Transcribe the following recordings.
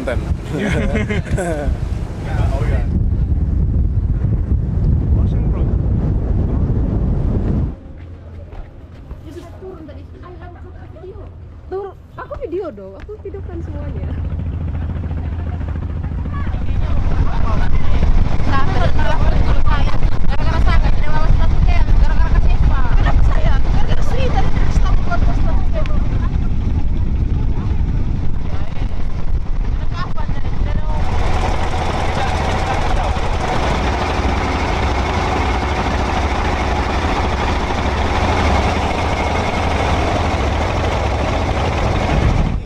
konten. Aku video dong, aku videokan semuanya. Gara-gara saya tidak lolos status kayak gara-gara kasih Eva. Kenapa saya? Gara-gara Sri dari stop buat status kayak. Kapan dari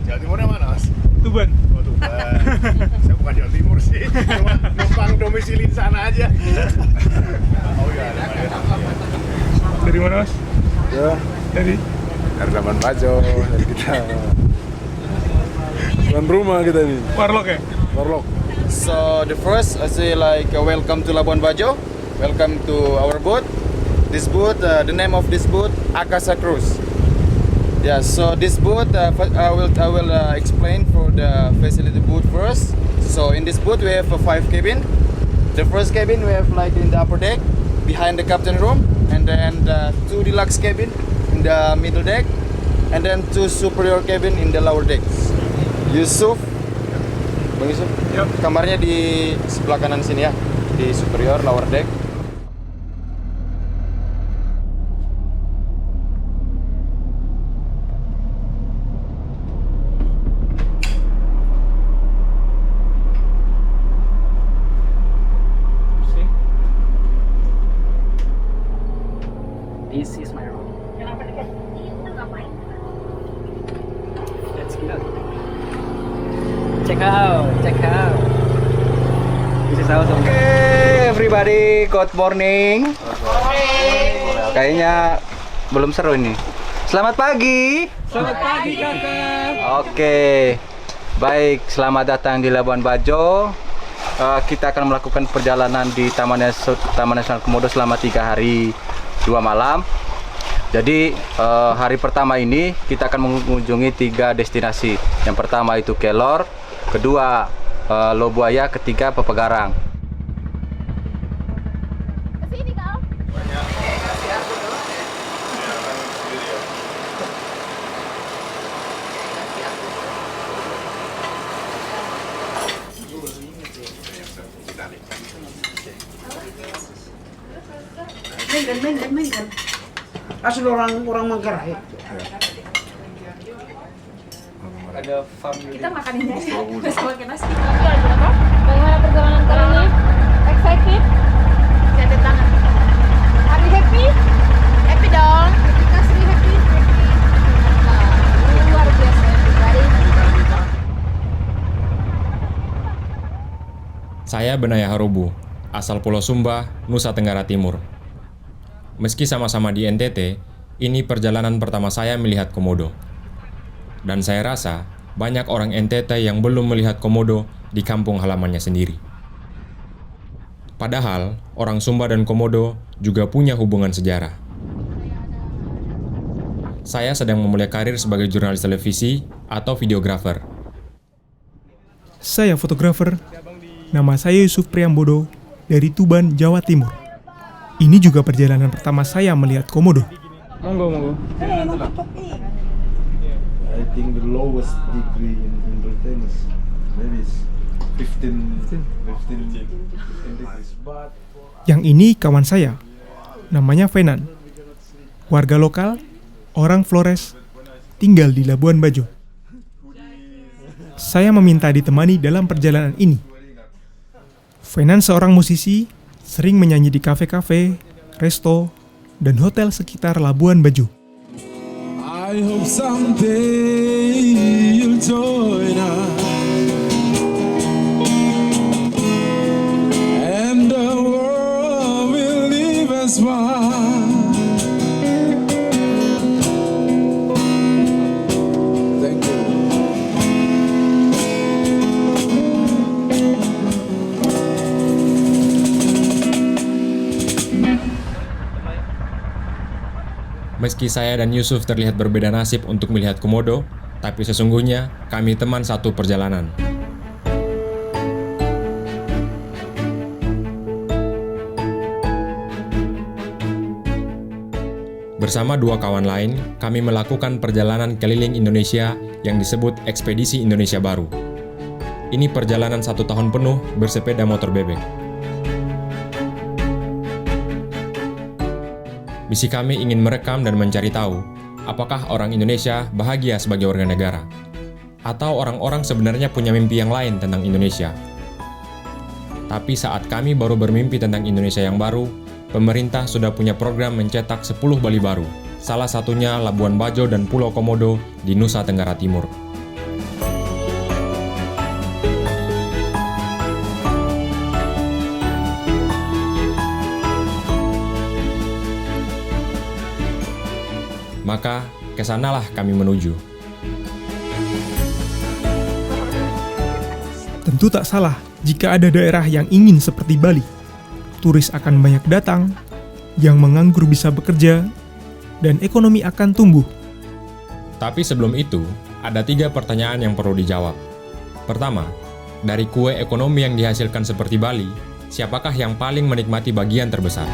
Jawa Timurnya mana, Mas? Tuban. Oh, Tuban. Saya bukan Jawa Timur sih, cuma numpang domisili di sana aja. Oh iya, Dari mana, Mas? ya. Dari Dari Labuan Bajo, dari kita. Tuan rumah kita nih, Warlock ya? Warlock. So the first, I say like welcome to Labuan Bajo, welcome to our boat. This boat, the name of this boat, Akasa Cruise. Yeah, so this boat, I will explain for the facility boat first. So in this boat we have 5 cabin. The first cabin we have like in the upper deck, behind the captain room, and then 2 deluxe cabin in the middle deck, and then 2 superior cabin in the lower decks. Yusuf, Bang Yusuf, Yep. kamarnya di sebelah kanan sini ya, di superior lower deck. This is my room. Let's go. Check out. This is our room. Oke, everybody, good morning. Kayaknya belum seru ini. Selamat pagi. Selamat pagi, kakak. Oke, baik. Selamat datang di Labuan Bajo. Kita akan melakukan perjalanan di Taman Nasional Komodo selama 3 hari 2 malam. Jadi hari pertama ini kita akan mengunjungi 3 destinasi. Yang pertama itu Kelor, kedua Lobuaya, ketiga Pepegarang. Kesini kau. Mainkan. Asal orang Manggarai. Ada family. Kita makan ini aja. Terus makan nasi. Bagaimana perjalanan kali ini? Excited? Jadet tangan. Are you happy? Happy dong. Kita Sri happy. Luar biasa everybody. Saya Benaya Harubu, asal Pulau Sumba, Nusa Tenggara Timur. Meski sama-sama di NTT, ini perjalanan pertama saya melihat komodo. Dan saya rasa banyak orang NTT yang belum melihat komodo di kampung halamannya sendiri. Padahal, orang Sumba dan komodo juga punya hubungan sejarah. Saya sedang memulai karir sebagai jurnalis televisi atau videografer. Saya fotografer. Nama saya Yusuf Priambodo dari Tuban, Jawa Timur. Ini juga perjalanan pertama saya melihat komodo. Monggo. I think the lowest degree in Britain is maybe 15 degrees. But Yang ini kawan saya, namanya Venan. Warga lokal, orang Flores, tinggal di Labuan Bajo. Saya meminta ditemani dalam perjalanan ini. Venan seorang musisi, sering menyanyi di kafe-kafe, resto, dan hotel sekitar Labuan Bajo. I hope someday you'll join us, and the world will leave us one. Thank you. Meski saya dan Yusuf terlihat berbeda nasib untuk melihat komodo, tapi sesungguhnya kami teman satu perjalanan. Bersama dua kawan lain, kami melakukan perjalanan keliling Indonesia yang disebut Ekspedisi Indonesia Baru. Ini perjalanan 1 tahun penuh bersepeda motor bebek. Misi kami ingin merekam dan mencari tahu apakah orang Indonesia bahagia sebagai warga negara, atau orang-orang sebenarnya punya mimpi yang lain tentang Indonesia. Tapi saat kami baru bermimpi tentang Indonesia yang baru, pemerintah sudah punya program mencetak 10 Bali baru, salah satunya Labuan Bajo dan Pulau Komodo di Nusa Tenggara Timur. Maka, kesanalah kami menuju. Tentu tak salah jika ada daerah yang ingin seperti Bali. Turis akan banyak datang, yang menganggur bisa bekerja, dan ekonomi akan tumbuh. Tapi sebelum itu, ada 3 pertanyaan yang perlu dijawab. Pertama, dari kue ekonomi yang dihasilkan seperti Bali, siapakah yang paling menikmati bagian terbesar?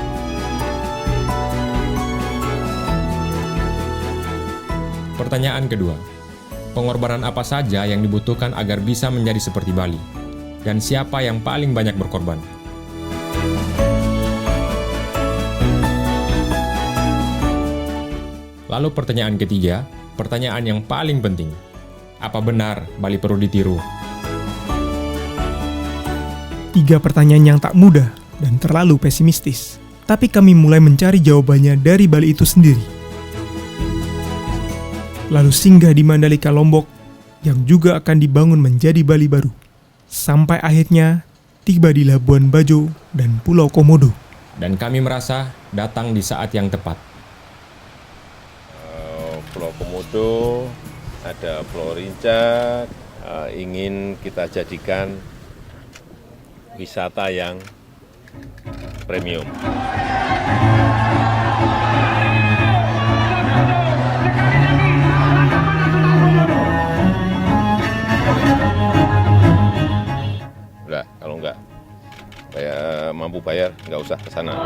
Pertanyaan kedua, pengorbanan apa saja yang dibutuhkan agar bisa menjadi seperti Bali? Dan siapa yang paling banyak berkorban? Lalu pertanyaan ketiga, pertanyaan yang paling penting. Apa benar Bali perlu ditiru? 3 pertanyaan yang tak mudah dan terlalu pesimistis. Tapi kami mulai mencari jawabannya dari Bali itu sendiri. Lalu singgah di Mandalika Lombok yang juga akan dibangun menjadi Bali baru. Sampai akhirnya tiba di Labuan Bajo dan Pulau Komodo. Dan kami merasa datang di saat yang tepat. Pulau Komodo, ada Pulau Rinca, ingin kita jadikan wisata yang premium. Udah, kalau nggak mampu bayar, nggak usah ke sana.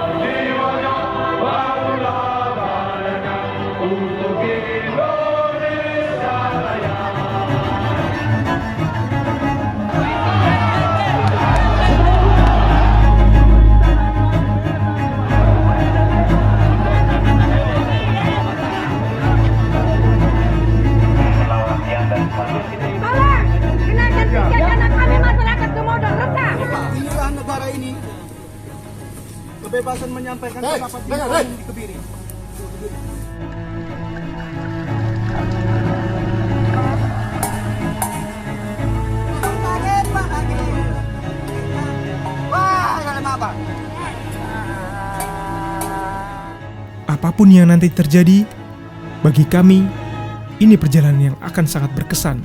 Kebebasan menyampaikan pendapat di umum dikebiri. Apapun yang nanti terjadi, bagi kami, ini perjalanan yang akan sangat berkesan.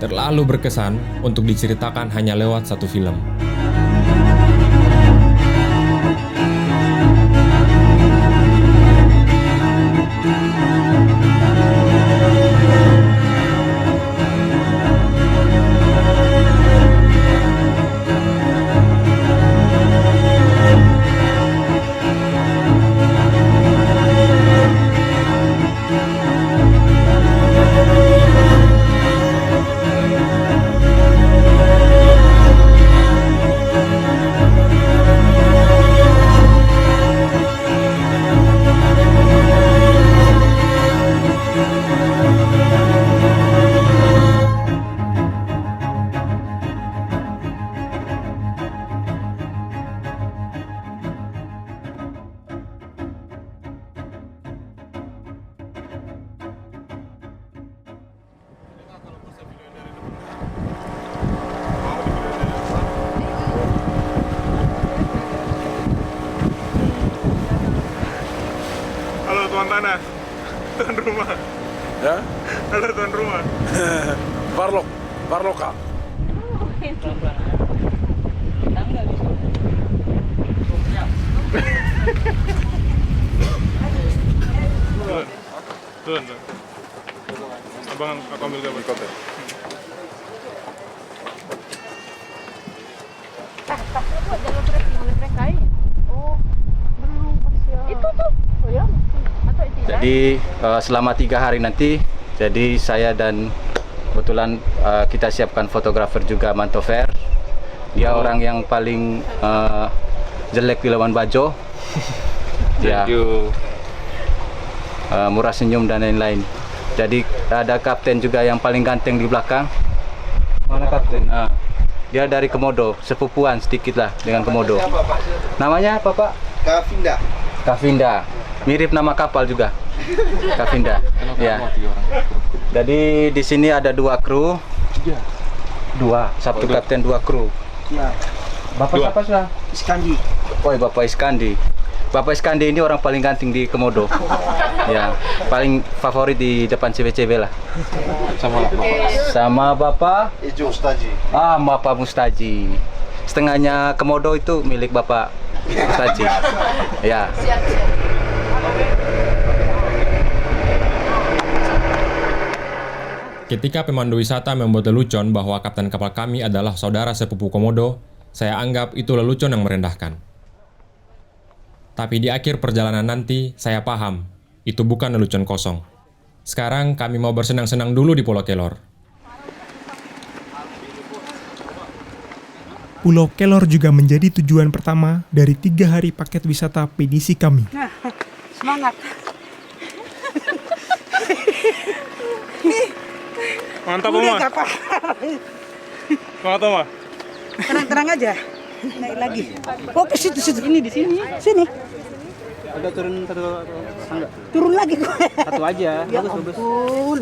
Terlalu berkesan untuk diceritakan hanya lewat satu film. Halo tuan tanah, tuan rumah. Ya? Halo tuan rumah. Barloka. Tuan. Abang aku ambil gambar. Jalur trekking oleh mereka ini. Oh, belum parsial. Itu tuh. Oh ya? Atau itu? Jadi selama 3 hari nanti, jadi saya dan kebetulan kita siapkan fotografer juga, Mantover. Dia orang yang paling jelek di Labuan Bajo. Ya, murah senyum dan lain-lain. Jadi ada kapten juga yang paling ganteng di belakang. Mana kapten? Dia dari Komodo, sepupuan sedikit lah dengan Komodo. Namanya apa Pak? Kavinda. Kavinda. Mirip nama kapal juga. Kavinda. Ya. Jadi di sini ada 2 kru. 2. Satu kapten 2 kru. Ya. Bapak siapa sudah? Iskandi. Oh, Bapak Iskandi. Bapak Iskandi ini orang paling ganteng di Komodo. Ya, paling favorit di depan cewek-cewek lah. Sama Bapak Ijo Mustaji. Bapak Mustaji. Setengahnya Komodo itu milik Bapak Mustaji. Ya. Ketika pemandu wisata membuat lelucon bahwa kapten kapal kami adalah saudara sepupu Komodo, saya anggap itu lelucon yang merendahkan. Tapi di akhir perjalanan nanti, saya paham, itu bukan lelucon kosong. Sekarang kami mau bersenang-senang dulu di Pulau Kelor. Pulau Kelor juga menjadi tujuan pertama dari 3 hari paket wisata Pinisi kami. Nah, semangat. Mantap, Oma. Mantap, Oma. Tenang-tenang aja. Naik lagi. Oh, ke situ. Ini di sini. Sini. Ada turun satu tangga. Turun lagi gue. Satu aja. Ya Bagus. ampun.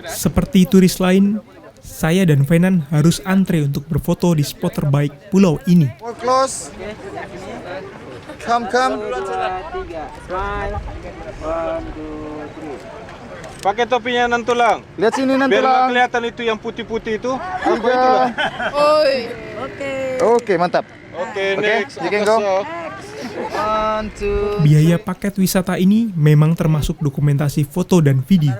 Seperti turis lain, saya dan Venan harus antre untuk berfoto di spot terbaik pulau ini. More close. Come. 2, 3. Smile. 1, 2, 3. Pakai topinya Nantulang. Lihat sini Biar nggak Nantulang. kelihatan itu yang putih-putih itu. Apa itulah? Oke, mantap. Oke, Oke, next. you can go. Akasa. 1, 2. Biaya paket wisata ini memang termasuk dokumentasi foto dan video.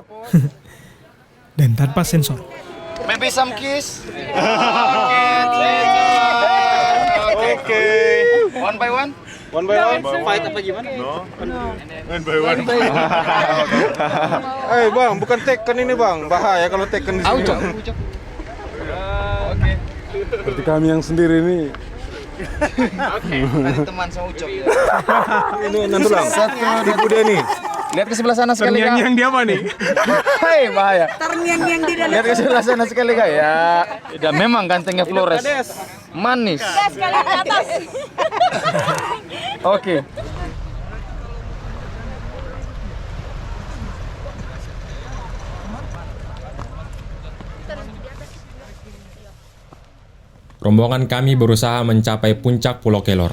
Dan tanpa sensor. Maybe some kiss. Oke. One by one. One by one. Fight apa gimana? One by one. Bang, bukan Tekken ini bang. Bahaya kalau Tekken di sini. Oke. Seperti kami yang sendiri ini. Ada teman sama Ucok. Ini Nantulang. Ibu Deni. Lihat ke sebelah sana sekali kak. Yang dia apa nih? Hei, bahaya. Terngiang-ngiang di dalam. Lihat ke sebelah sana sekali kak. Ya, memang gantengnya Flores. Manis. Sekali ke atas. Oke. Rombongan kami berusaha mencapai puncak Pulau Kelor.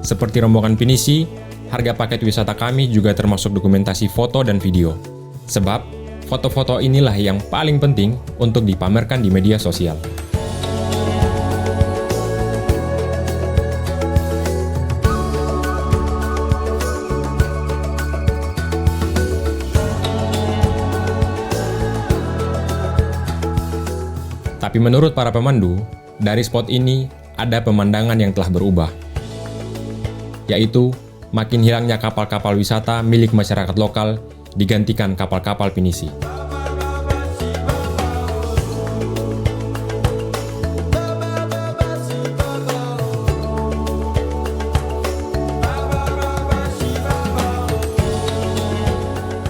Seperti rombongan Pinisi, harga paket wisata kami juga termasuk dokumentasi foto dan video. Sebab, foto-foto inilah yang paling penting untuk dipamerkan di media sosial. Tapi menurut para pemandu, dari spot ini ada pemandangan yang telah berubah, yaitu makin hilangnya kapal-kapal wisata milik masyarakat lokal digantikan kapal-kapal Pinisi.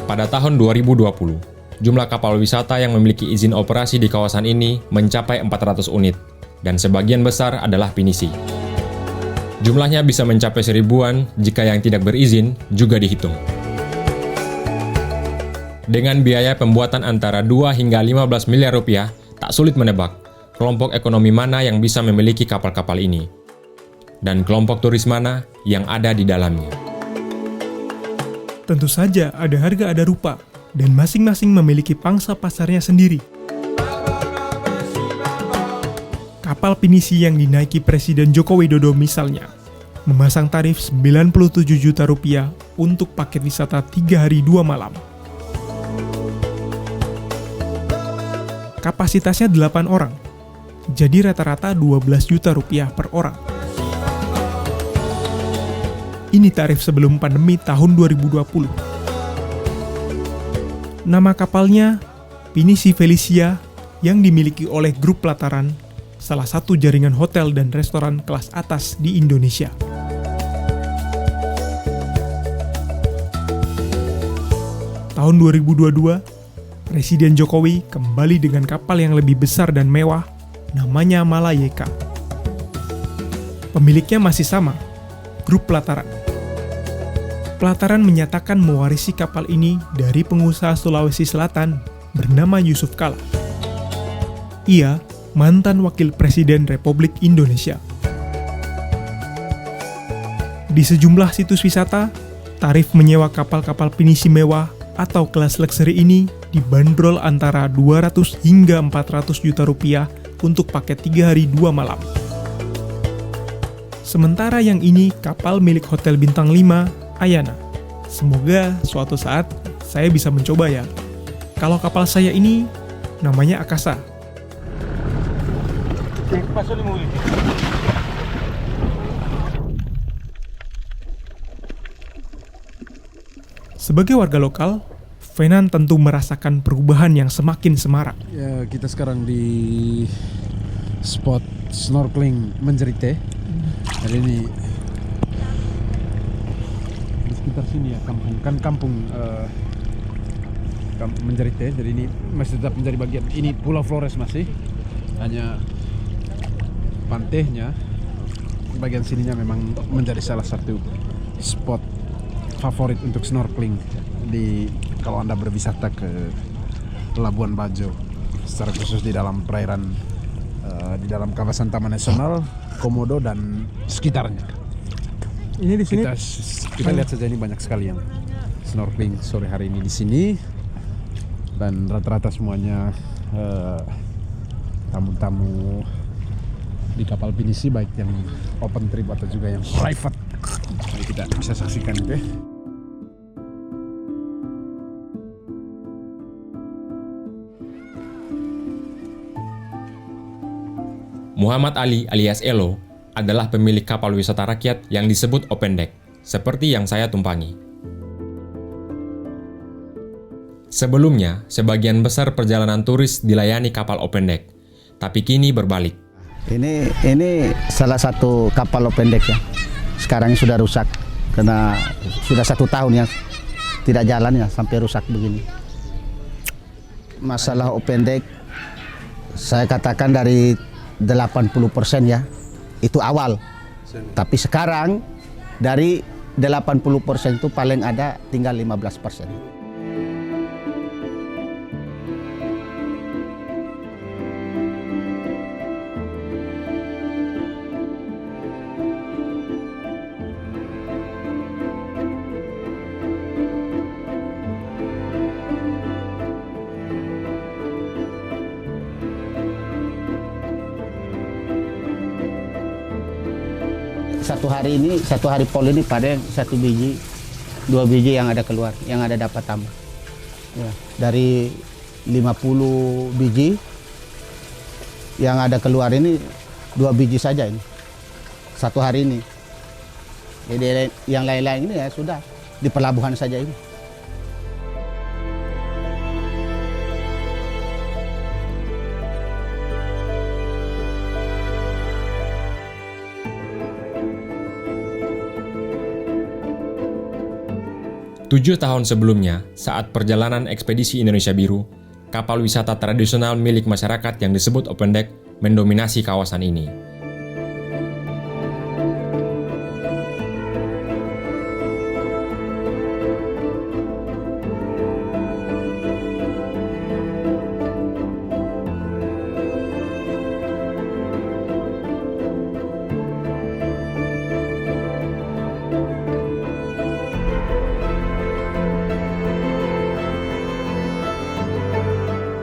Pada tahun 2020, jumlah kapal wisata yang memiliki izin operasi di kawasan ini mencapai 400 unit, dan sebagian besar adalah Pinisi. Jumlahnya bisa mencapai 1000-an jika yang tidak berizin juga dihitung. Dengan biaya pembuatan antara 2 hingga 15 miliar rupiah, tak sulit menebak kelompok ekonomi mana yang bisa memiliki kapal-kapal ini, dan kelompok turis mana yang ada di dalamnya. Tentu saja ada harga ada rupa, dan masing-masing memiliki pangsa pasarnya sendiri. Kapal pinisi yang dinaiki Presiden Joko Widodo misalnya, memasang tarif Rp97 juta untuk paket wisata 3 hari 2 malam. Kapasitasnya 8 orang, jadi rata-rata Rp12 juta per orang. Ini tarif sebelum pandemi tahun 2020. Nama kapalnya Pinisi Felicia yang dimiliki oleh grup Pelataran, salah satu jaringan hotel dan restoran kelas atas di Indonesia. Tahun 2022, Presiden Jokowi kembali dengan kapal yang lebih besar dan mewah, namanya Malayeka. Pemiliknya masih sama, grup Pelataran. Pelataran menyatakan mewarisi kapal ini dari pengusaha Sulawesi Selatan bernama Yusuf Kala. Ia mantan Wakil Presiden Republik Indonesia. Di sejumlah situs wisata, tarif menyewa kapal-kapal pinisi mewah atau kelas luxury ini dibanderol antara 200 hingga 400 juta rupiah untuk paket 3 hari 2 malam. Sementara yang ini kapal milik Hotel Bintang 5, Ayana. Semoga suatu saat saya bisa mencoba ya. Kalau kapal saya ini namanya Akasa. Sebagai warga lokal, Fenan tentu merasakan perubahan yang semakin semarak. Ya, kita sekarang di spot snorkeling Menjerite. Jadi ini di sekitar sini ya, kampung Menjerite. Jadi ini masih tetap menjadi bagian. Ini Pulau Flores masih, hanya pantainya. Bagian sininya memang menjadi salah satu spot favorit untuk snorkeling kalau Anda berwisata ke Labuan Bajo, secara khusus di dalam perairan di dalam kawasan Taman Nasional Komodo dan sekitarnya. Ini di sini kita lihat saja, ini banyak sekali yang snorkeling sore hari ini di sini, dan rata-rata semuanya tamu-tamu di kapal pinisi, baik yang open trip atau juga yang private. Jadi kita bisa saksikan itu ya. Muhammad Ali alias Elo adalah pemilik kapal wisata rakyat yang disebut Open Deck, seperti yang saya tumpangi. Sebelumnya, sebagian besar perjalanan turis dilayani kapal Open Deck, tapi kini berbalik. Ini salah satu kapal Open Deck ya. Sekarang sudah rusak karena sudah 1 tahun ya tidak jalan ya, sampai rusak begini. Masalah Open Deck saya katakan dari 80% ya, itu awal. Tapi sekarang dari 80% itu paling ada tinggal 15%. Satu hari pol ini pada 1 biji, 2 biji yang ada keluar, yang ada dapat tambah. Ya, dari 50 biji yang ada keluar ini 2 biji saja ini. 1 hari ini. Jadi yang lain-lain ini ya sudah di pelabuhan saja ini. Tujuh tahun sebelumnya, saat perjalanan ekspedisi Indonesia Biru, kapal wisata tradisional milik masyarakat yang disebut Open Deck mendominasi kawasan ini.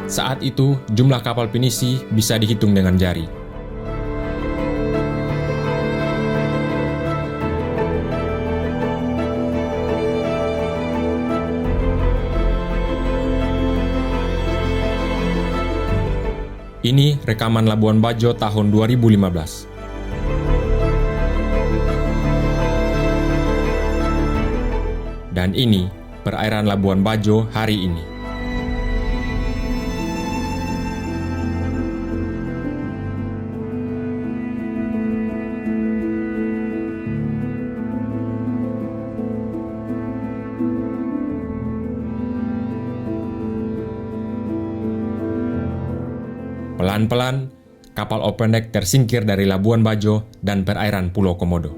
Saat itu, jumlah kapal pinisi bisa dihitung dengan jari. Ini rekaman Labuan Bajo tahun 2015. Dan ini perairan Labuan Bajo hari ini. Pelan-pelan, kapal open deck tersingkir dari Labuan Bajo dan perairan Pulau Komodo.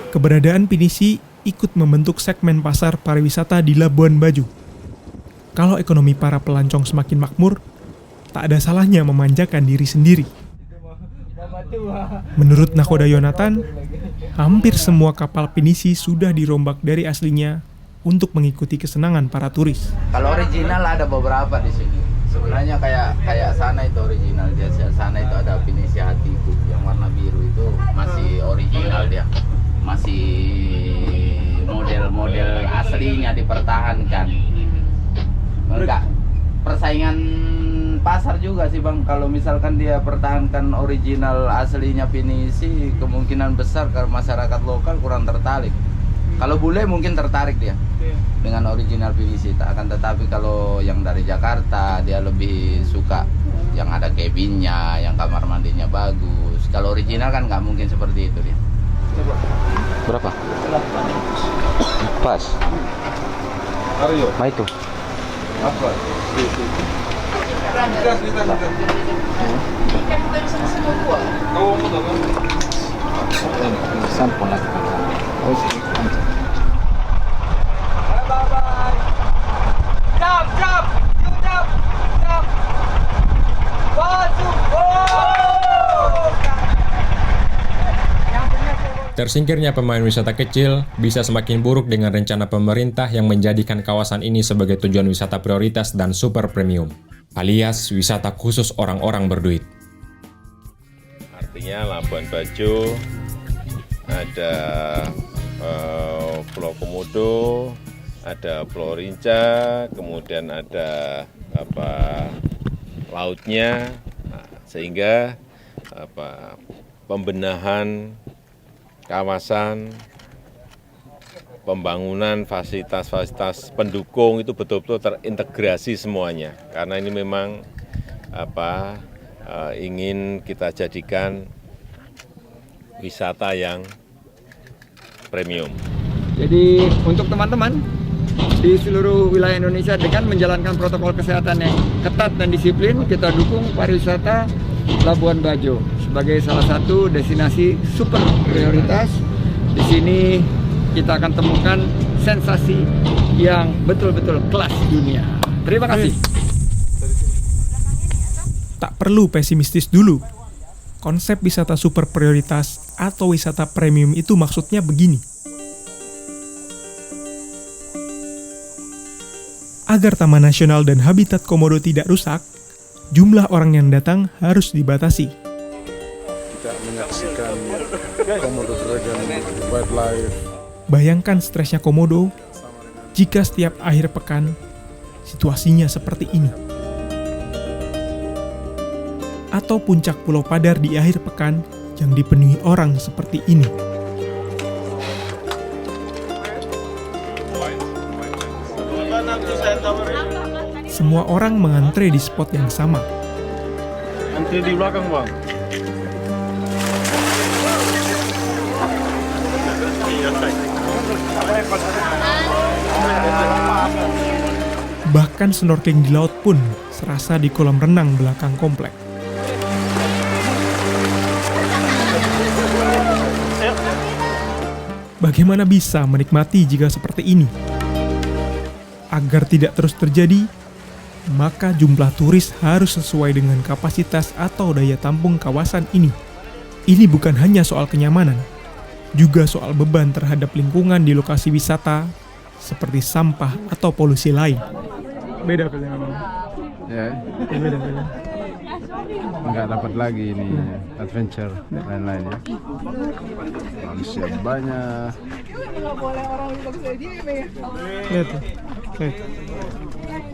Keberadaan pinisi ikut membentuk segmen pasar pariwisata di Labuan Bajo. Kalau ekonomi para pelancong semakin makmur, tak ada salahnya memanjakan diri sendiri. Menurut Nakoda Yonatan, hampir semua kapal pinisi sudah dirombak dari aslinya untuk mengikuti kesenangan para turis. Kalau original ada beberapa di sini. Sebenarnya kayak sana itu original, dia sana itu ada pinisi hatiku yang warna biru itu masih original dia, masih model-model aslinya dipertahankan. Enggak persaingan pasar juga sih Bang, kalau misalkan dia pertahankan original aslinya pinisi, kemungkinan besar kalau masyarakat lokal kurang tertarik. Kalau bule mungkin tertarik dia dengan original pinisi, akan tetapi kalau yang dari Jakarta dia lebih suka yang ada cabinnya, yang kamar mandinya bagus. Kalau original kan nggak mungkin seperti itu dia. Berapa? Pas. Ayo. Nah itu. Apa? Sampul lagi. Tersingkirnya pemain wisata kecil bisa semakin buruk dengan rencana pemerintah yang menjadikan kawasan ini sebagai tujuan wisata prioritas dan super premium, alias wisata khusus orang-orang berduit. Artinya Labuan Bajo, ada Pulau Komodo, ada Pulau Rinca, kemudian ada lautnya, sehingga pembenahan kawasan, pembangunan fasilitas-fasilitas pendukung itu betul-betul terintegrasi semuanya. Karena ini memang ingin kita jadikan wisata yang premium. Jadi untuk teman-teman di seluruh wilayah Indonesia dengan menjalankan protokol kesehatan yang ketat dan disiplin, kita dukung pariwisata Labuan Bajo sebagai salah satu destinasi super prioritas. Di sini kita akan temukan sensasi yang betul-betul kelas dunia. Terima kasih. Tak perlu pesimistis dulu. Konsep wisata super prioritas atau wisata premium itu maksudnya begini. Agar Taman Nasional dan Habitat Komodo tidak rusak, jumlah orang yang datang harus dibatasi. Kita menyaksikan Komodo Dragon Wildlife. Bayangkan stresnya Komodo jika setiap akhir pekan situasinya seperti ini. Atau puncak Pulau Padar di akhir pekan yang dipenuhi orang seperti ini. Semua orang mengantre di spot yang sama. Antri di belakang, Bang. Bahkan snorkeling di laut pun serasa di kolam renang belakang komplek. Bagaimana bisa menikmati jika seperti ini? Agar tidak terus terjadi, maka jumlah turis harus sesuai dengan kapasitas atau daya tampung kawasan ini. Ini bukan hanya soal kenyamanan, juga soal beban terhadap lingkungan di lokasi wisata, seperti sampah atau polusi lain. Beda pilihan. Ya, Beda. nggak dapat lagi ini adventure lain-lain ya. Manusia banyak. Lihat tuh, lihat.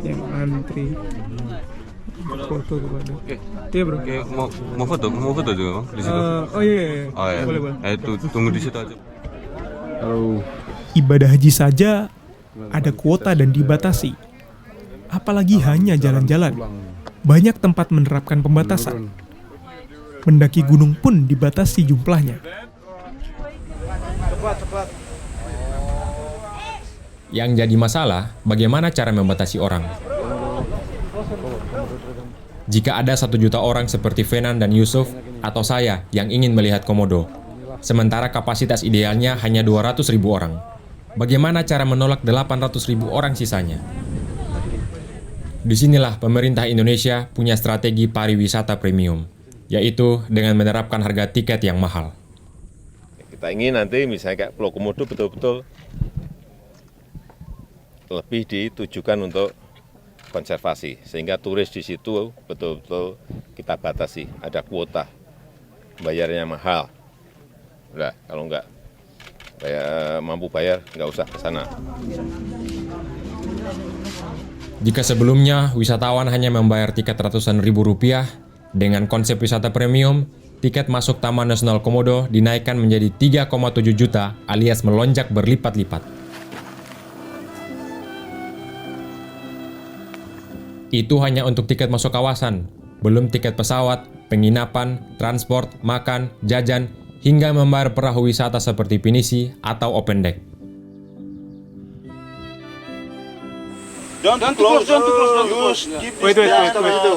Yang antri. Foto kepada. Iya bro. Mau foto juga bang di situ. Oh iya. Oh iya. Boleh. Tunggu di situ aja. Ibadah haji saja ada kuota dan dibatasi. Apalagi hanya jalan-jalan. Banyak tempat menerapkan pembatasan. Mendaki gunung pun dibatasi jumlahnya. Yang jadi masalah, bagaimana cara membatasi orang? Jika ada 1 juta orang seperti Venan dan Yusuf, atau saya yang ingin melihat Komodo, sementara kapasitas idealnya hanya 200.000 orang, bagaimana cara menolak 800.000 orang sisanya? Disinilah pemerintah Indonesia punya strategi pariwisata premium, yaitu dengan menerapkan harga tiket yang mahal. Kita ingin nanti misalnya kayak Pulau Komodo betul-betul lebih ditujukan untuk konservasi, sehingga turis di situ betul-betul kita batasi, ada kuota, bayarnya mahal. Udah, kalau nggak mampu bayar, nggak usah ke sana. Jika sebelumnya wisatawan hanya membayar tiket ratusan ribu rupiah, dengan konsep wisata premium, tiket masuk Taman Nasional Komodo dinaikkan menjadi 3,7 juta alias melonjak berlipat-lipat. Itu hanya untuk tiket masuk kawasan, belum tiket pesawat, penginapan, transport, makan, jajan, hingga membayar perahu wisata seperti pinisi atau open deck. Don't close.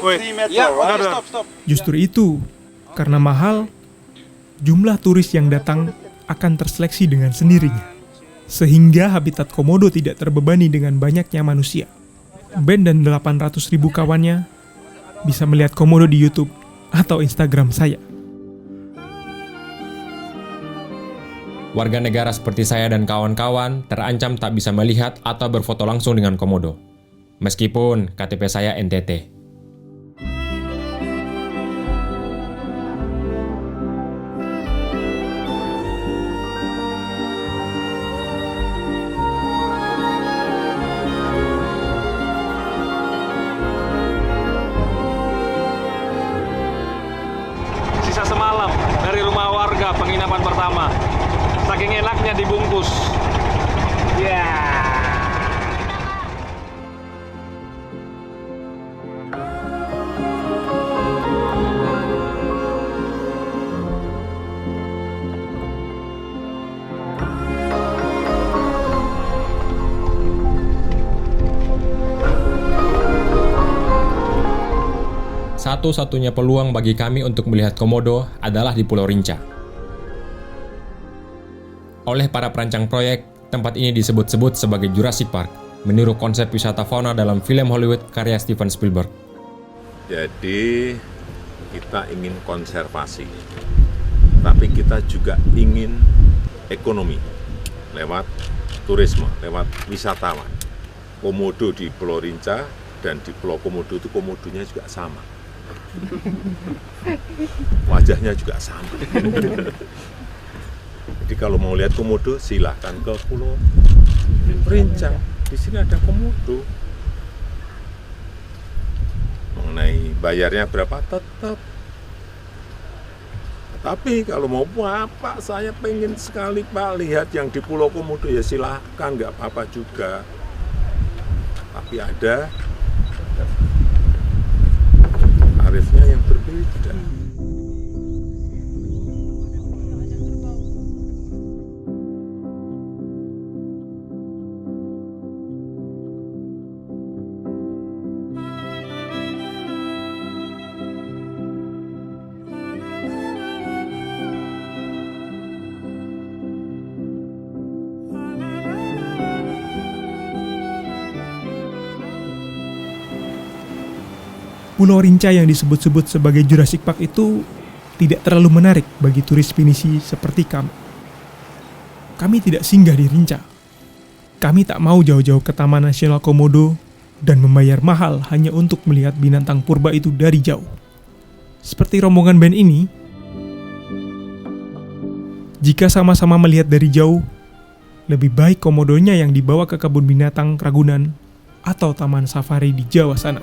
Wait. Stop. Justru itu, karena mahal, jumlah turis yang datang akan terseleksi dengan sendirinya. Sehingga habitat Komodo tidak terbebani dengan banyaknya manusia. Ben dan 800.000 kawannya bisa melihat Komodo di YouTube atau Instagram saya. Warga negara seperti saya dan kawan-kawan terancam tak bisa melihat atau berfoto langsung dengan Komodo. Meskipun KTP saya NTT. Sisa semalam dari rumah warga penginapan pertama. Saking enaknya dibungkus. Satu-satunya peluang bagi kami untuk melihat Komodo adalah di Pulau Rinca. Oleh para perancang proyek, tempat ini disebut-sebut sebagai Jurassic Park, meniru konsep wisata fauna dalam film Hollywood karya Steven Spielberg. Jadi kita ingin konservasi, tapi kita juga ingin ekonomi lewat turisme, lewat wisatawan. Komodo di Pulau Rinca dan di Pulau Komodo itu komodonya juga sama. Wajahnya juga sama. Jadi kalau mau lihat Komodo silahkan ke Pulau Rinca. Di sini ada Komodo. Mengenai bayarnya berapa tetap. Tapi kalau mau apa, saya pengen sekali Pak lihat yang di Pulau Komodo ya silahkan, nggak apa-apa juga. Tapi ada tarifnya yang berbeda. Pulau Rinca yang disebut-sebut sebagai Jurassic Park itu tidak terlalu menarik bagi turis pinisi seperti kami. Kami tidak singgah di Rinca. Kami tak mau jauh-jauh ke Taman Nasional Komodo dan membayar mahal hanya untuk melihat binatang purba itu dari jauh. Seperti rombongan band ini, jika sama-sama melihat dari jauh, lebih baik komodonya yang dibawa ke kebun binatang Ragunan atau taman safari di Jawa sana.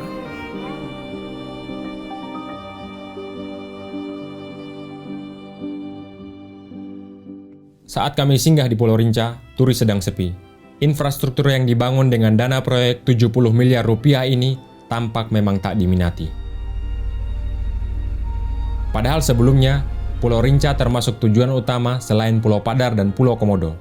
Saat kami singgah di Pulau Rinca, turis sedang sepi. Infrastruktur yang dibangun dengan dana proyek 70 miliar rupiah ini tampak memang tak diminati. Padahal sebelumnya, Pulau Rinca termasuk tujuan utama selain Pulau Padar dan Pulau Komodo.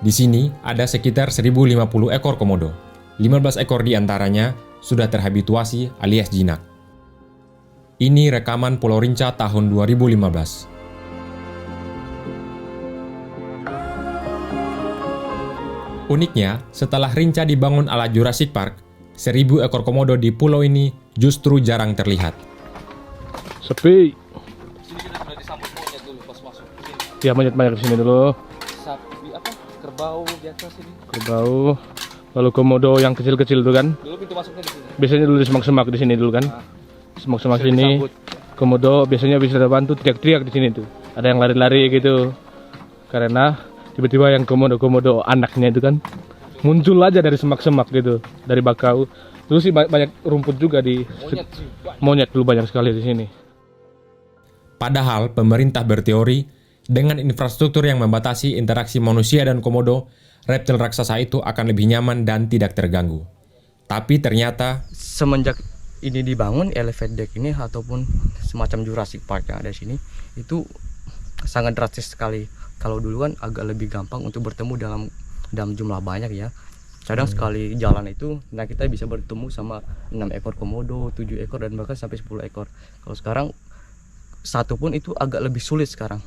Di sini ada sekitar 1050 ekor komodo. 15 ekor di antaranya sudah terhabituasi alias jinak. Ini rekaman Pulau Rinca tahun 2015. Uniknya, setelah Rinca dibangun ala Jurassic Park, 1000 ekor komodo di pulau ini justru jarang terlihat. Sepi. Ya, monyet-monyet di sini dulu. Sapi apa? Kerbau biasa sini. Kerbau. Lalu komodo yang kecil-kecil itu kan. Dulu pintu masuknya di sini. Biasanya dulu di semak-semak di sini dulu kan. Semak-semak sini. Komodo biasanya bisa terbantu teriak-teriak di sini tuh. Ada yang lari-lari gitu. Karena tiba-tiba yang komodo anaknya itu kan muncul aja dari semak-semak gitu, dari bakau. Terus sih banyak rumput juga di monyet dulu banyak sekali di sini. Padahal pemerintah berteori dengan infrastruktur yang membatasi interaksi manusia dan komodo, reptil raksasa itu akan lebih nyaman dan tidak terganggu. Tapi ternyata semenjak ini dibangun elevated deck ini ataupun semacam Jurassic Park yang ada di sini itu sangat drastis sekali. Kalau dulu kan agak lebih gampang untuk bertemu dalam jumlah banyak ya. Kadang sekali jalan itu, nah kita bisa bertemu sama 6 ekor komodo, 7 ekor dan bahkan sampai 10 ekor. Kalau sekarang satu pun itu agak lebih sulit sekarang.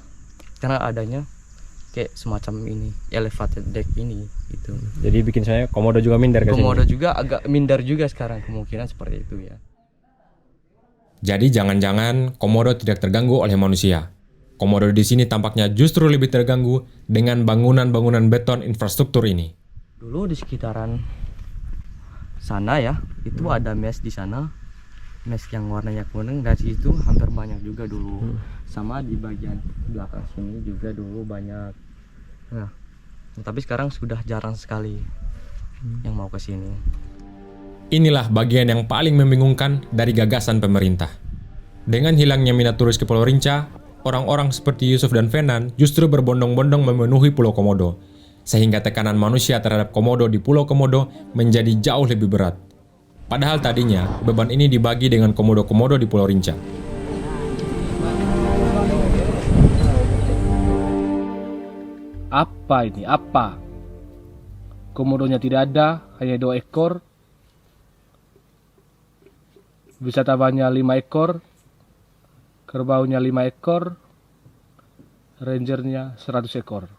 Karena adanya kayak semacam ini, elevated deck ini gitu. jadi bikin saya komodo juga minder ke sini. Komodo juga agak minder juga sekarang, kemungkinan seperti itu ya. Jadi jangan-jangan komodo tidak terganggu oleh manusia. Komodo di sini tampaknya justru lebih terganggu dengan bangunan-bangunan beton infrastruktur ini. Dulu di sekitaran sana ya, itu ada mes di sana. Mes yang warnanya kuning, dan itu hampir banyak juga dulu. Sama di bagian belakang sini juga dulu banyak. Nah, tapi sekarang sudah jarang sekali yang mau ke sini. Inilah bagian yang paling membingungkan dari gagasan pemerintah. Dengan hilangnya minat turis ke Pulau Rinca, orang-orang seperti Yusuf dan Fenan justru berbondong-bondong memenuhi Pulau Komodo, sehingga tekanan manusia terhadap komodo di Pulau Komodo menjadi jauh lebih berat. Padahal tadinya, beban ini dibagi dengan komodo-komodo di Pulau Rinca. Apa ini? Apa? Komodonya tidak ada, hanya 2 ekor. Wisatawannya 5 ekor. Kerbaunya 5 ekor. Rangernya 100 ekor.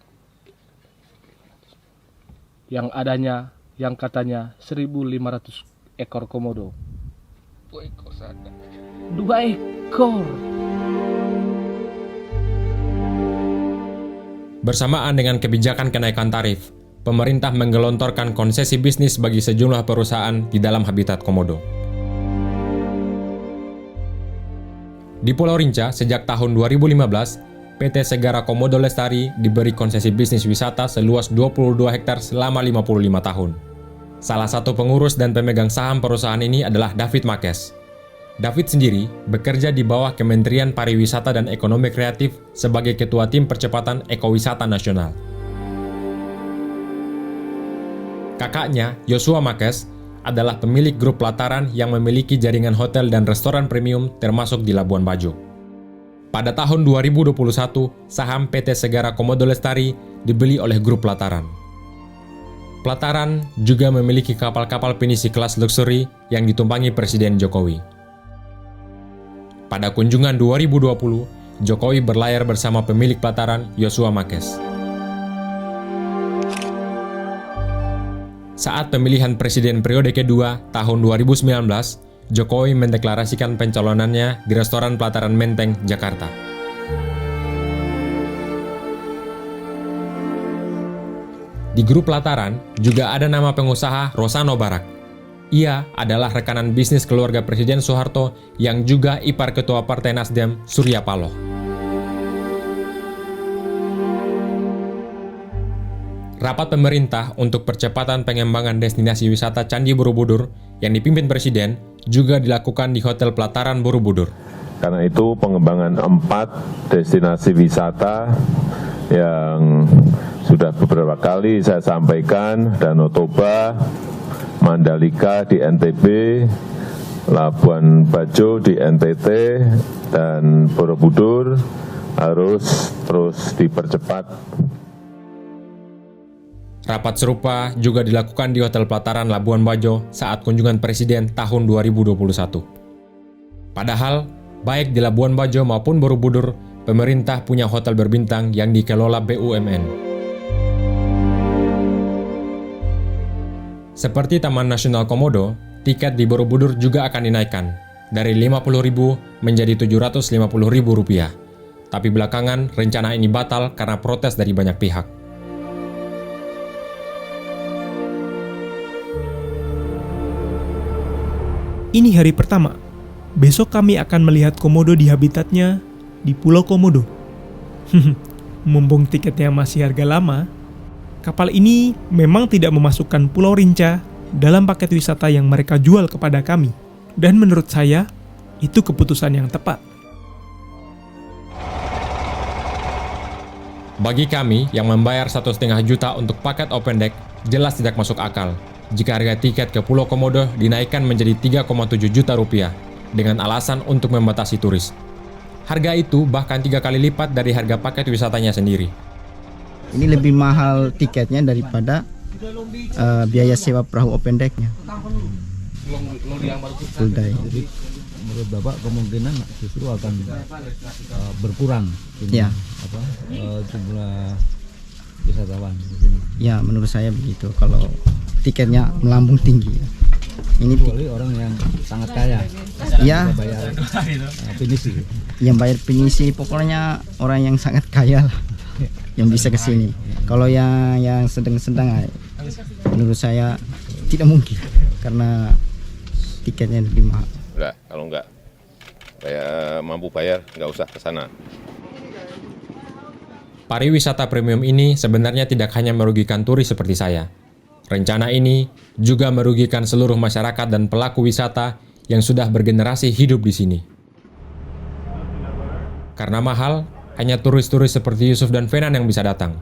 Yang adanya, yang katanya 1.500 ekor komodo. 2 ekor saja. 2 ekor. Bersamaan dengan kebijakan kenaikan tarif, pemerintah menggelontorkan konsesi bisnis bagi sejumlah perusahaan di dalam habitat komodo. Di Pulau Rinca, sejak tahun 2015, PT Segara Komodo Lestari diberi konsesi bisnis wisata seluas 22 hektar selama 55 tahun. Salah satu pengurus dan pemegang saham perusahaan ini adalah David Makes. David sendiri bekerja di bawah Kementerian Pariwisata dan Ekonomi Kreatif sebagai Ketua Tim Percepatan Ekowisata Nasional. Kakaknya, Joshua Makes, adalah pemilik grup Plataran yang memiliki jaringan hotel dan restoran premium termasuk di Labuan Bajo. Pada tahun 2021, saham PT Segara Komodo Lestari dibeli oleh grup Plataran. Plataran juga memiliki kapal-kapal pinisi kelas luxury yang ditumpangi Presiden Jokowi. Pada kunjungan 2020, Jokowi berlayar bersama pemilik Plataran, Joshua Makes. Saat pemilihan presiden periode kedua tahun 2019, Jokowi mendeklarasikan pencalonannya di restoran Pelataran Menteng, Jakarta. Di grup Pelataran juga ada nama pengusaha Rosano Barak. Ia adalah rekanan bisnis keluarga Presiden Soeharto yang juga ipar Ketua Partai Nasdem, Surya Paloh. Rapat pemerintah untuk percepatan pengembangan destinasi wisata Candi Borobudur yang dipimpin Presiden juga dilakukan di Hotel Pelataran Borobudur. Karena itu pengembangan 4 destinasi wisata yang sudah beberapa kali saya sampaikan, Danau Toba, Mandalika di NTB, Labuan Bajo di NTT, dan Borobudur harus terus dipercepat. Rapat serupa juga dilakukan di Hotel Pelataran Labuan Bajo saat kunjungan Presiden tahun 2021. Padahal, baik di Labuan Bajo maupun Borobudur, pemerintah punya hotel berbintang yang dikelola BUMN. Seperti Taman Nasional Komodo, tiket di Borobudur juga akan dinaikkan dari Rp50.000 menjadi Rp750.000. Tapi belakangan rencana ini batal karena protes dari banyak pihak. Ini hari pertama. Besok kami akan melihat komodo di habitatnya di Pulau Komodo. Mumpung tiketnya masih harga lama, kapal ini memang tidak memasukkan Pulau Rinca dalam paket wisata yang mereka jual kepada kami. Dan menurut saya, itu keputusan yang tepat. Bagi kami yang membayar 1,5 juta untuk paket open deck, jelas tidak masuk akal jika harga tiket ke Pulau Komodo dinaikkan menjadi 3,7 juta rupiah dengan alasan untuk membatasi turis. Harga itu bahkan 3 kali lipat dari harga paket wisatanya sendiri. Ini lebih mahal tiketnya daripada biaya sewa perahu open deck-nya. Full day. Jadi menurut Bapak kemungkinan justru akan berkurang ya. Jumlah wisatawan di sini. Ya, menurut saya begitu. Kalau tiketnya melambung tinggi. Ini kecuali orang yang sangat kaya. Iya. Bayar pinisi. Yang bayar pinisi pokoknya orang yang sangat kaya lah yang bisa ke sini. Kalau yang sedang-sedang menurut saya tidak mungkin karena tiketnya lebih mahal. Enggak, kalau enggak mampu bayar nggak usah ke sana. Pariwisata premium ini sebenarnya tidak hanya merugikan turis seperti saya. Rencana ini juga merugikan seluruh masyarakat dan pelaku wisata yang sudah bergenerasi hidup di sini. Karena mahal, hanya turis-turis seperti Yusuf dan Fenan yang bisa datang.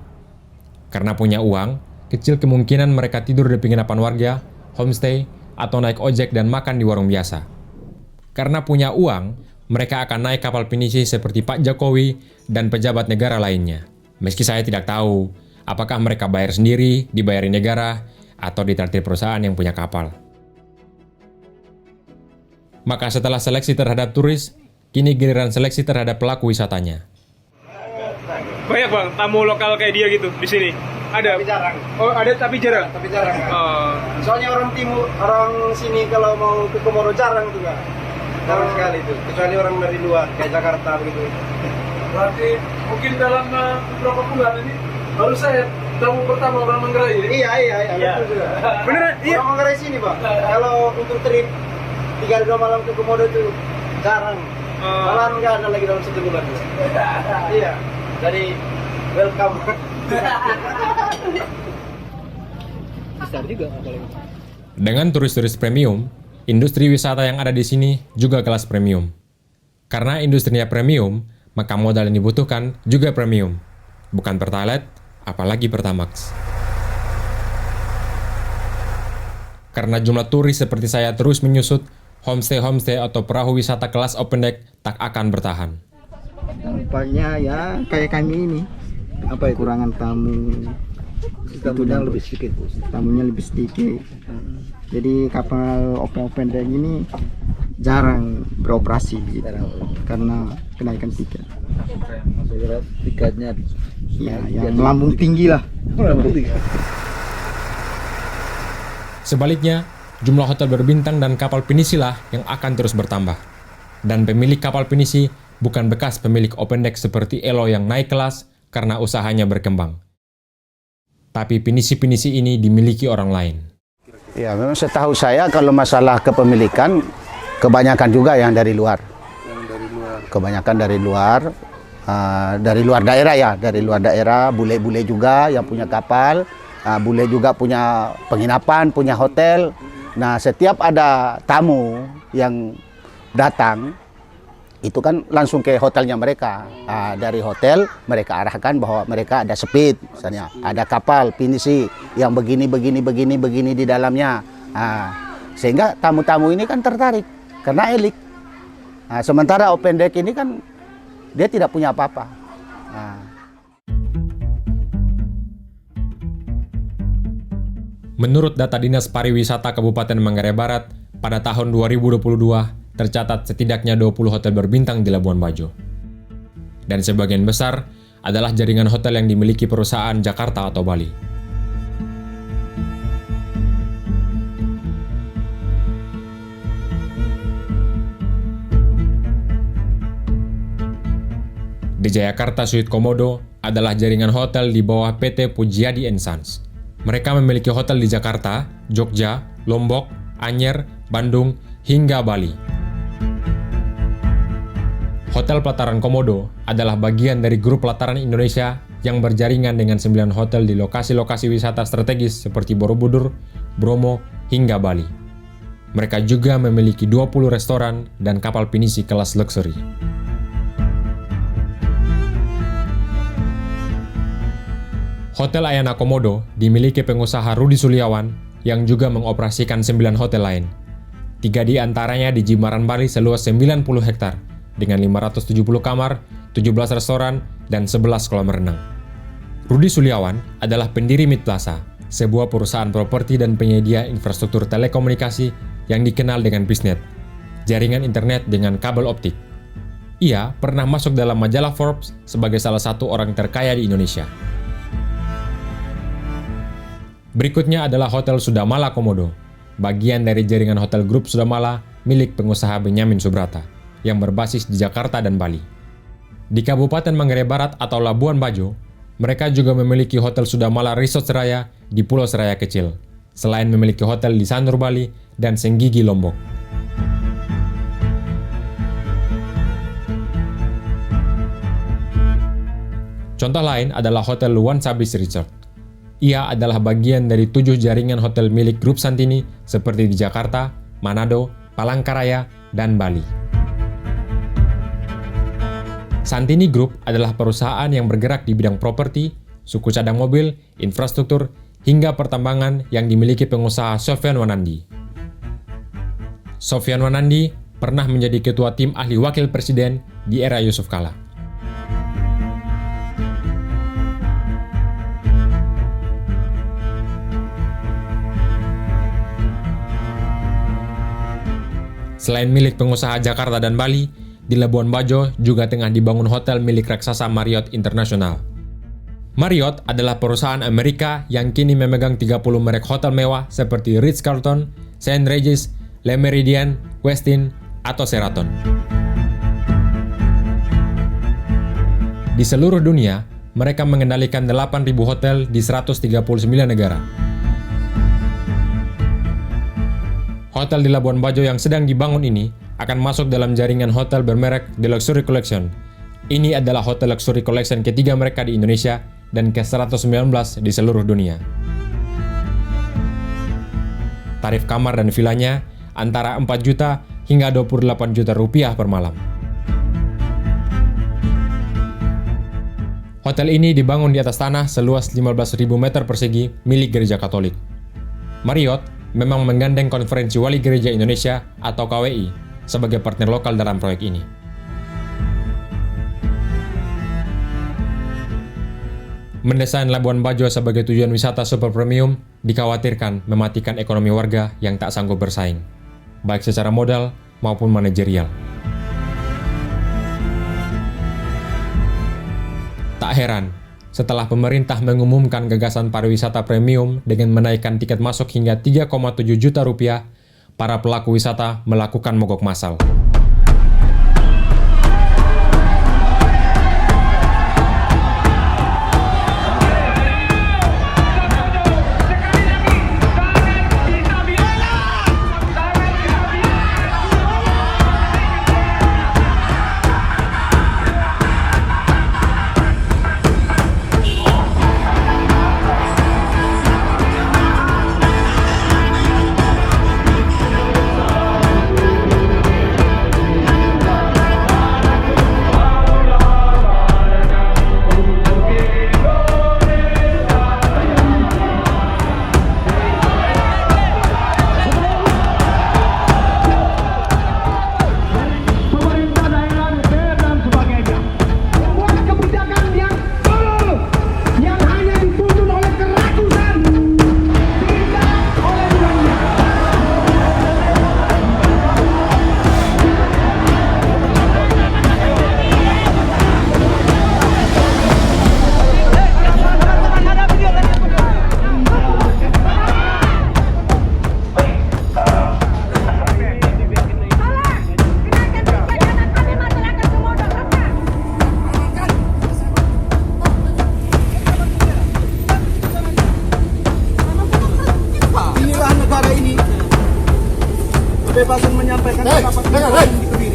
Karena punya uang, kecil kemungkinan mereka tidur di penginapan warga, homestay, atau naik ojek dan makan di warung biasa. Karena punya uang, mereka akan naik kapal pinisi seperti Pak Jokowi dan pejabat negara lainnya. Meski saya tidak tahu, apakah mereka bayar sendiri, dibayari negara, atau ditraktir perusahaan yang punya kapal. Maka setelah seleksi terhadap turis, kini giliran seleksi terhadap pelaku wisatanya. Banyak bang, tamu lokal kayak dia gitu di sini. Ada? Tapi jarang. Oh ada tapi jarang? Tapi jarang. Soalnya orang timur, orang sini kalau mau ke Komodo jarang juga. Jarang sekali itu. Kecuali orang dari luar, kayak Jakarta begitu. Berarti mungkin dalam beberapa bulan ini baru saya tamu pertama orang Manggarai. Iya. Betul juga. Beneran? Iya. Orang Manggarai sini bang. Kalau untuk trip 3 hari 2 malam ke Komodo itu jarang. Malah nggak ada lagi dalam 1 bulan. Iya. Jadi welcome. Besar juga apalagi. Dengan turis-turis premium, industri wisata yang ada di sini juga kelas premium. Karena industrinya premium, maka modal yang dibutuhkan juga premium. Bukan Pertalite, apalagi Pertamax. Karena jumlah turis seperti saya terus menyusut, homestay atau perahu wisata kelas open deck tak akan bertahan. Dampaknya ya kayak kami ini. Apa kekurangan tamu. Tamunya lebih sedikit. Tamunya lebih sedikit. Jadi kapal open deck ini jarang beroperasi gitu. Karena kenaikan tiket. Maksudnya tiketnya ya yang melambung tinggi lah. Sebaliknya, jumlah hotel berbintang dan kapal pinisilah yang akan terus bertambah. Dan pemilik kapal pinisi bukan bekas pemilik open deck seperti Elo yang naik kelas karena usahanya berkembang. Tapi pinisi-pinisi ini dimiliki orang lain. Ya, memang setahu saya kalau masalah kepemilikan kebanyakan juga yang dari luar. Kebanyakan dari luar daerah ya, dari luar daerah, bule-bule juga yang punya kapal, bule juga punya penginapan, punya hotel. Nah, setiap ada tamu yang datang, itu kan langsung ke hotelnya mereka. Dari hotel mereka arahkan bahwa mereka ada speed, misalnya ada kapal pinisi yang begini di dalamnya. Sehingga tamu-tamu ini kan tertarik karena elit. Sementara open deck ini kan dia tidak punya apa-apa. Menurut data Dinas Pariwisata Kabupaten Manggarai Barat, pada tahun 2022 tercatat setidaknya 20 hotel berbintang di Labuan Bajo. Dan sebagian besar adalah jaringan hotel yang dimiliki perusahaan Jakarta atau Bali. Di Jayakarta Suite Komodo adalah jaringan hotel di bawah PT Pujiadi & Sons. Mereka memiliki hotel di Jakarta, Jogja, Lombok, Anyer, Bandung, hingga Bali. Hotel Pelataran Komodo adalah bagian dari grup Pelataran Indonesia yang berjaringan dengan 9 hotel di lokasi-lokasi wisata strategis seperti Borobudur, Bromo, hingga Bali. Mereka juga memiliki 20 restoran dan kapal pinisi kelas luxury. Hotel Ayana Komodo dimiliki pengusaha Rudi Suliawan yang juga mengoperasikan 9 hotel lain. 3 di antaranya di Jimbaran, Bali seluas 90 hektar dengan 570 kamar, 17 restoran, dan 11 kolam renang. Rudi Suliawan adalah pendiri Mid Plaza, sebuah perusahaan properti dan penyedia infrastruktur telekomunikasi yang dikenal dengan Bisnet, jaringan internet dengan kabel optik. Ia pernah masuk dalam majalah Forbes sebagai salah satu orang terkaya di Indonesia. Berikutnya adalah Hotel Sudamala Komodo, bagian dari jaringan hotel grup Sudamala milik pengusaha Benyamin Subrata, yang berbasis di Jakarta dan Bali. Di Kabupaten Manggarai Barat atau Labuan Bajo, mereka juga memiliki Hotel Sudamala Resort Seraya di Pulau Seraya Kecil, selain memiliki hotel di Sanur Bali dan Senggigi Lombok. Contoh lain adalah Hotel Luan Sabis Resort. Ia adalah bagian dari 7 jaringan hotel milik grup Santini seperti di Jakarta, Manado, Palangkaraya, dan Bali. Santini Group adalah perusahaan yang bergerak di bidang properti, suku cadang mobil, infrastruktur, hingga pertambangan yang dimiliki pengusaha Sofyan Wanandi. Sofyan Wanandi pernah menjadi ketua tim ahli wakil presiden di era Yusuf Kala. Selain milik pengusaha Jakarta dan Bali, di Labuan Bajo juga tengah dibangun hotel milik raksasa Marriott International. Marriott adalah perusahaan Amerika yang kini memegang 30 merek hotel mewah seperti Ritz-Carlton, St. Regis, Le Méridien, Westin, atau Sheraton. Di seluruh dunia, mereka mengendalikan 8.000 hotel di 139 negara. Hotel di Labuan Bajo yang sedang dibangun ini akan masuk dalam jaringan hotel bermerek The Luxury Collection. Ini adalah hotel Luxury Collection ketiga mereka di Indonesia dan ke-119 di seluruh dunia. Tarif kamar dan vilanya antara 4 juta hingga 28 juta rupiah per malam. Hotel ini dibangun di atas tanah seluas 15.000 meter persegi milik Gereja Katolik. Marriott memang menggandeng Konferensi Wali Gereja Indonesia atau KWI sebagai partner lokal dalam proyek ini. Mendesain Labuan Bajo sebagai tujuan wisata super premium dikhawatirkan mematikan ekonomi warga yang tak sanggup bersaing, baik secara modal maupun manajerial. Tak heran setelah pemerintah mengumumkan gagasan pariwisata premium dengan menaikkan tiket masuk hingga 3,7 juta rupiah, para pelaku wisata melakukan mogok massal. Kebebasan menyampaikan pendapat yang diberi.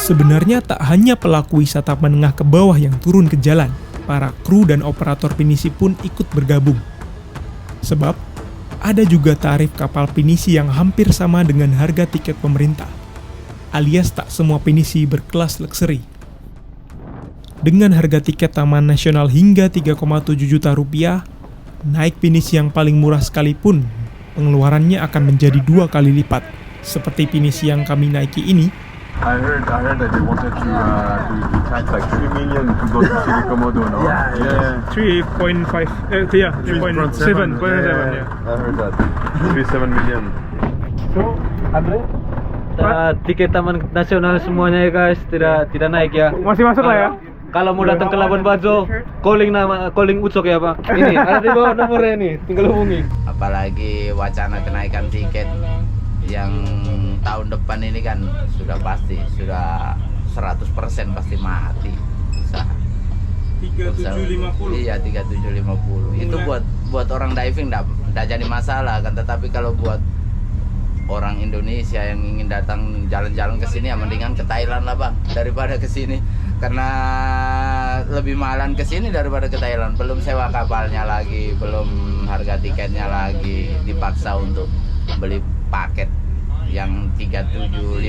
Sebenarnya tak hanya pelaku wisata menengah ke bawah yang turun ke jalan, para kru dan operator pinisi pun ikut bergabung. Sebab, ada juga tarif kapal pinisi yang hampir sama dengan harga tiket pemerintah, alias tak semua pinisi berkelas luxury. Dengan harga tiket Taman Nasional hingga 3,7 juta rupiah, naik pinisi yang paling murah sekalipun, pengeluarannya akan menjadi 2 kali lipat, seperti pinisi yang kami naiki ini. I heard that they wanted to tax like 3 million to go to Chile Komodo, no? Yeah. 3.5, 3.7. Yeah. I heard that. 3.7 million. So, Andre? Tiket Taman Nasional semuanya ya guys, tidak naik ya. Masih masuk lah ya. Kalau mau datang ke Labuan Bajo, calling Ucok ya Pak. Ini ada di bawah nomornya nih, tinggal hubungi. Apalagi wacana kenaikan tiket yang tahun depan ini kan sudah 100% pasti mati usaha. 3750. Iya, 3750. Itu buat orang diving enggak jadi masalah kan, tetapi kalau buat orang Indonesia yang ingin datang jalan-jalan ke sini ya mendingan ke Thailand lah Bang daripada ke sini. Karena lebih mahalan ke sini daripada ke Thailand. Belum sewa kapalnya lagi, belum harga tiketnya lagi, dipaksa untuk beli paket yang 3750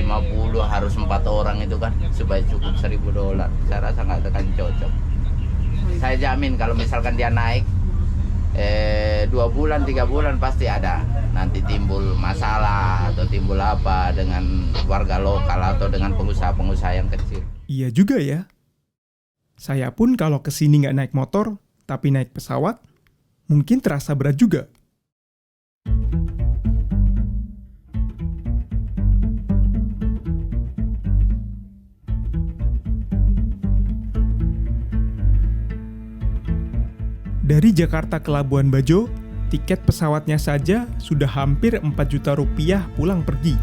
harus 4 orang itu kan supaya cukup $1.000. Saya rasa nggak akan cocok. Saya jamin kalau misalkan dia naik 2 bulan 3 bulan pasti ada nanti timbul masalah atau timbul apa dengan warga lokal atau dengan pengusaha-pengusaha yang kecil. Iya juga ya. Saya pun kalau kesini nggak naik motor tapi naik pesawat mungkin terasa berat juga. Dari Jakarta ke Labuan Bajo, tiket pesawatnya saja sudah hampir 4 juta rupiah pulang pergi.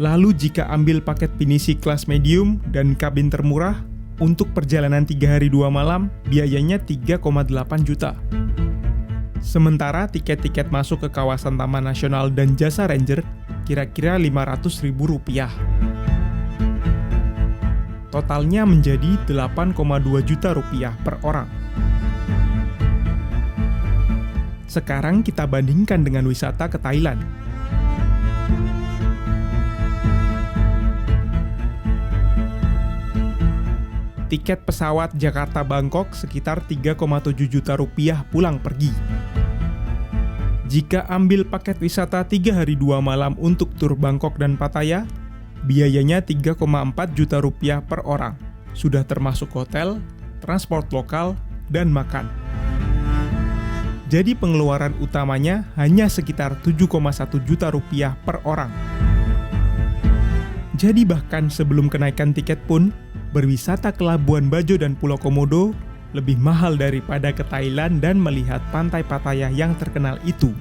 Lalu jika ambil paket pinisi kelas medium dan kabin termurah, untuk perjalanan 3 hari 2 malam, biayanya 3,8 juta. Sementara tiket-tiket masuk ke kawasan Taman Nasional dan Jasa Ranger kira-kira Rp500.000. Totalnya menjadi 8,2 juta rupiah per orang. Sekarang kita bandingkan dengan wisata ke Thailand. Tiket pesawat Jakarta-Bangkok sekitar 3,7 juta rupiah pulang pergi. Jika ambil paket wisata 3 hari 2 malam untuk tur Bangkok dan Pattaya, biayanya 3,4 juta rupiah per orang. Sudah termasuk hotel, transport lokal, dan makan. Jadi pengeluaran utamanya hanya sekitar 7,1 juta rupiah per orang. Jadi bahkan sebelum kenaikan tiket pun, berwisata ke Labuan Bajo dan Pulau Komodo lebih mahal daripada ke Thailand dan melihat pantai Pattaya yang terkenal itu.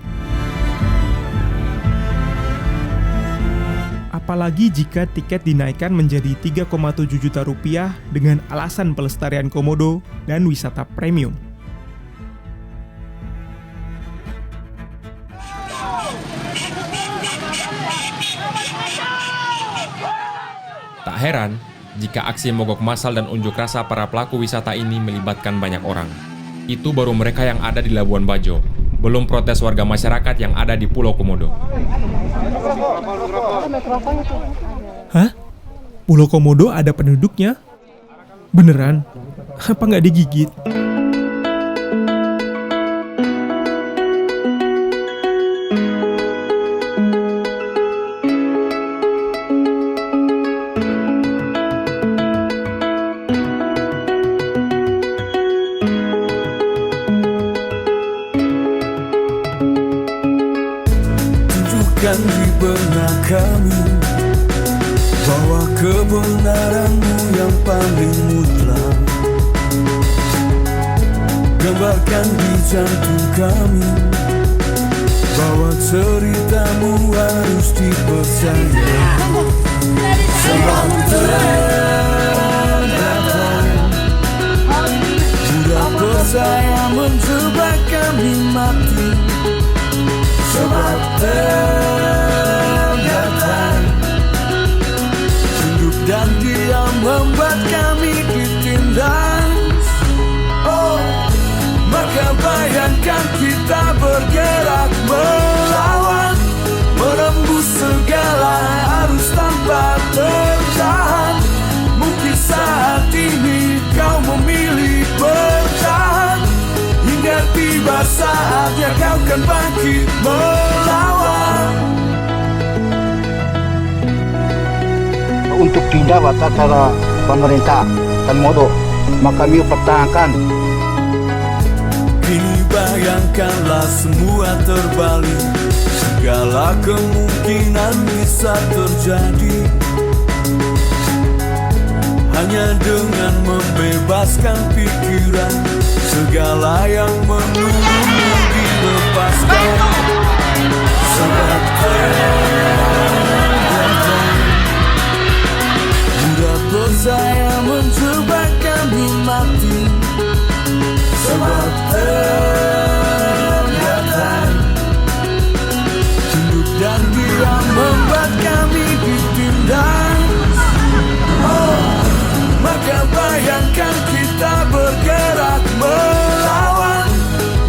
Apalagi jika tiket dinaikkan menjadi 3,7 juta rupiah dengan alasan pelestarian komodo dan wisata premium. Tak heran jika aksi mogok massal dan unjuk rasa para pelaku wisata ini melibatkan banyak orang. Itu baru mereka yang ada di Labuan Bajo, belum protes warga masyarakat yang ada di Pulau Komodo. Hah? Pulau Komodo ada penduduknya? Beneran? Apa nggak digigit? Tunjukkan di benak kami bahwa kebenaranmu yang paling mutlak. Gambarkan di jantung kami bahwa ceritamu harus dipercaya. Sebab terdapat mudah percaya menjebak kami mati. Sebab terdapat hidup dan diam membuat kami ditindas. Oh, maka bayangkan kita bergerak melawan, menembus segala arus tanpa tertahan. Mungkin saat ini kau memilih bertahan, hingga tiba saatnya kau kan bangkit melawan. Untuk tidak batara pemerintah Komodo, maka kami pertahankan. Kini bayangkanlah semua terbalik, segala kemungkinan bisa terjadi. Hanya dengan membebaskan pikiran, segala yang menunggu dilepaskan. Sebab mudah percaya menjebak kami mati. Sebab terdapat hidup dan diam membuat kami ditindas. Oh, maka bayangkan kita bergerak melawan,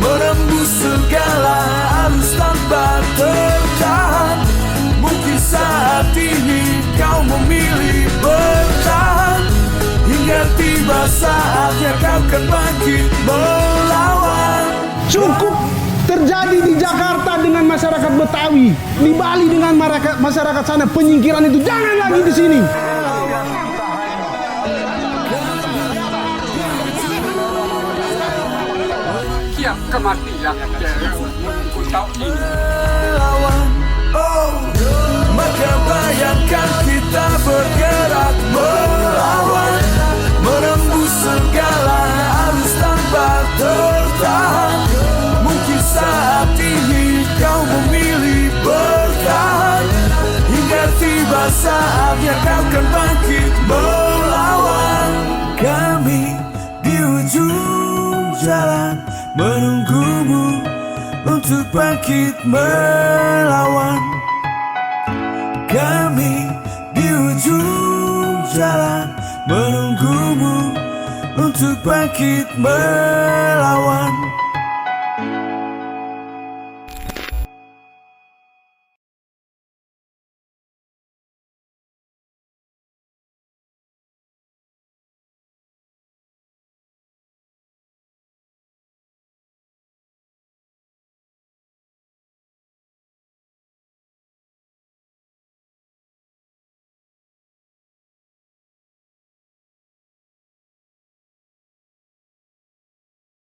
menembus segala arus tanpa tertahan. Mungkin saat ini kau memilih bertahan, hingga tiba saatnya kau kan bangkit melawan. Cukup terjadi di Jakarta dengan masyarakat Betawi, di Bali dengan masyarakat sana. Penyingkiran itu jangan lagi di sini. Siap kematian menunggu tahu ini. Oh, maka bayangkan kita bergerak melawan, menembus segala arus tanpa tertahan. Mungkin saat ini kau memilih bertahan, hingga tiba saat untuk bangkit melawan. Kami di ujung jalan menunggumu untuk bangkit melawan.